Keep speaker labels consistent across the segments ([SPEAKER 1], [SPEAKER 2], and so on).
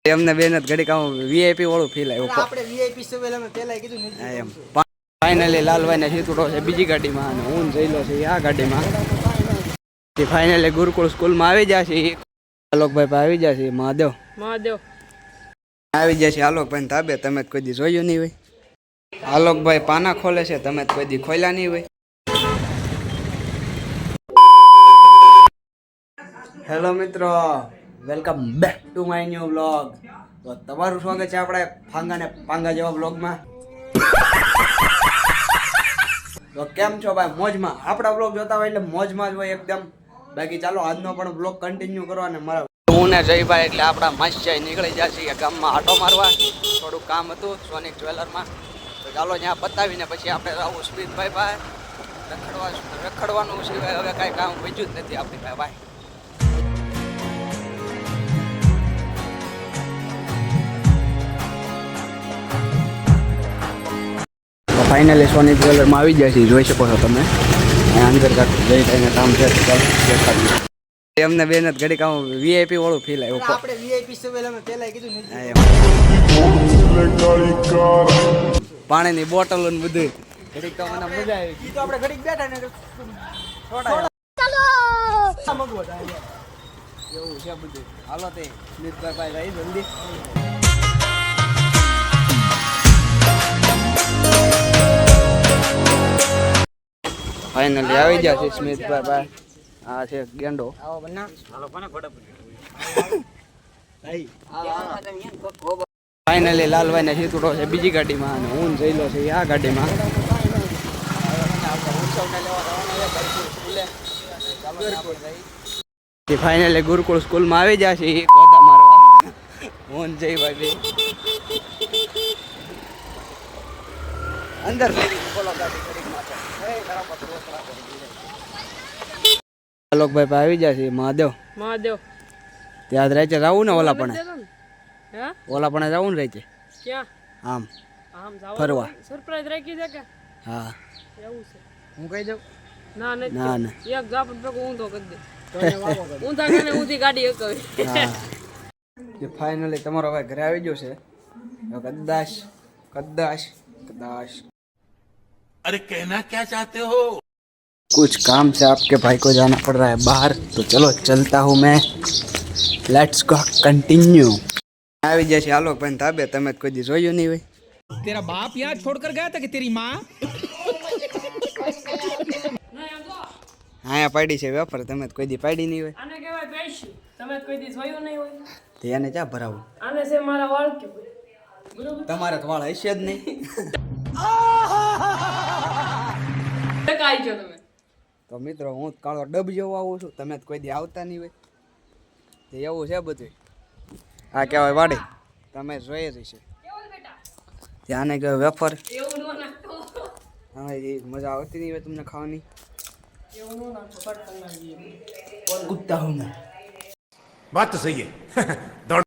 [SPEAKER 1] એમને બેન ઘડી કામ વીઆઈપી વાળું ફીલ આવ્યું.
[SPEAKER 2] આપણે વીઆઈપી સવેલ અમે પહેલા કીધું ને
[SPEAKER 1] એમ ફાઇનલી લાલભાઈ ને સીતુડો છે બીજી ગાડીમાં અને હું જઈલો છે આ ગાડીમાં. ફાઇનલી ગુરુકુળ સ્કૂલમાં આવી જશે. આલોકભાઈ આવી જશે. મહાદેવ આવી જશે. આલોકભાઈ તાબે તમે કોઈ દી જોયું નહીં હોય. આલોકભાઈ પાના ખોલે છે, તમે કોઈ દી ખોલ્યા નહીં હોય. હેલો મિત્રો, welcome back to my new vlog. તો તમારું સ્વાગત છે આપણે ફાંગા ને પાંગા જેવા વ્લોગમાં. તો કેમ છો ભાઈ? મોજમાં. આપણા વ્લોગ જોતા હોય એટલે મોજમાં જ હોય એકદમ. બાકી ચાલો આજનો પણ વ્લોગ કન્ટિન્યુ કરો. અને મારા હું ને જયભાઈ એટલે આપણા માસ્યાઈ નીકળી જાય છે ગામમાં આટો મારવા. થોડુંક કામ હતું સોનિક જ્વેલરમાં, તો ચાલો ત્યાં બતાવીને પછી આપણે આવું સ્મિતભાઈ ભાઈ રખડવાનું સિવાય હવે કાંઈ કામ બચ્યું જ નથી આપણી ભાઈ ભાઈ. ફાઇનલી સોની જ્વેલરમાં આવી જાય છે, જોઈ શકો છો તમે. અંદર જઈ થઈને કામ છે. એમને બેન ઘડી કામ વીઆઈપી વાળું ફીલ આવ્યું.
[SPEAKER 2] આપણે વીઆઈપી સવેલ અમે પહેલા કીધું ને
[SPEAKER 1] પાણીની બોટલ ને બધું ઘડીક તો મને મજા આવી.
[SPEAKER 2] ઈ તો આપણે ઘડીક બેઠા ને થોડા મગવો થાય
[SPEAKER 1] એવું છે બધું. હાલો તે સ્મિતભાઈ ભાઈ રહી જલ્દી. ફાઇનલી આવી ગયા છે સ્મિતભાઈ ભાઈ. આ છે ગેંડો. ફાઇનલી લાલભાઈ ને સીતુડો છે બીજી ગાડીમાં અને હું જઈલો છે આ ગાડીમાં. ફાઇનલી ગુરુકુળ સ્કૂલમાં આવી ગયા છે કોદા મારવા. હું જયભાઈ અંદર આલોકભાઈ આવી જાય છે. મહાદેવ ત્યાં રહે છે. જવું ને ઓલા પણ જવું ને રહે છે આમ ફરવા.
[SPEAKER 3] સરપ્રાઈઝ રાખી છે કે?
[SPEAKER 1] હા
[SPEAKER 3] એવું છે.
[SPEAKER 2] હું કહી દઉં
[SPEAKER 3] ના
[SPEAKER 1] ના ના
[SPEAKER 3] એક જાપડ ભેગો ઊંધો કરી દે. ઊંધા કરીને ઊંધી ગાડી હકાવી.
[SPEAKER 1] ફાઇનલી તમારો ભાઈ ઘરે આવી ગયો છે. कदाश
[SPEAKER 4] अरे कहना क्या चाहते हो?
[SPEAKER 1] कुछ काम से आपके भाई को जाना पड़ रहा है बाहर, तो चलो चलता हूँ मैं. Let's go continue. આવી જાય છે આલોકભાઈ તાબે. તમે કોઈ દી જોયું નહીં હોય.
[SPEAKER 5] तेरा बाप यहाँ छोड़कर गया था कि तेरी माँ?
[SPEAKER 1] હા પાડી છે વેફર. તમે કોઈ દી પાડી નહીં હોય.
[SPEAKER 3] આને કહેવાય પૈસું. તમે કોઈ દી જોયું નહીં હોય.
[SPEAKER 1] તો એને ચા ભરાવું.
[SPEAKER 3] આને છે મારા વાળ કે બરોબર.
[SPEAKER 1] તમારે તો વાળ હશે જ નહીં.
[SPEAKER 3] કાઈ છો તમે?
[SPEAKER 1] તો મિત્રો હું કાળો ડબ જેવો આવું છું. તમે કોઈ દી આવતા નહીં હોય. તો એવું છે બધું. આ કહેવાય વાડી. તમે જોઈએ જ છે ત્યાંને કહેવાય વેફર.
[SPEAKER 3] એવું નો નાખતો.
[SPEAKER 1] હા એ મજા આવતી નહીં હોય તમને ખાવાની.
[SPEAKER 3] એવું નો નાખતો. કટ કરી નાખીએ.
[SPEAKER 1] કૂદતા હું મેં.
[SPEAKER 4] बात तो सही है. दौड़.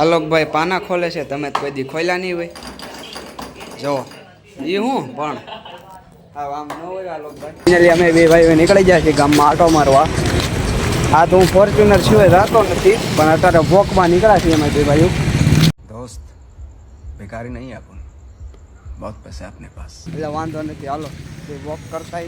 [SPEAKER 1] આલોકભાઈ પાના ખોલે છે, તમે કોઈ દી ખોલ્યા નહીં હોય. જો એ હું પણ હા આમ ન હોય આલોકભાઈ. અમે બે ભાઈઓ નીકળી જાય છે ગામમાં આટો મારવા. હા તો હું ફોર્ચ્યુનર સિવાય જતો નથી, પણ અત્યારે વોકમાં નીકળ્યા છીએ અમે બે ભાઈઓ.
[SPEAKER 6] दोस्त बेकारी नहीं है अपन, बहुत पैसे अपने पास.
[SPEAKER 1] એટલે વાંધો નથી. હાલો વોક કરતા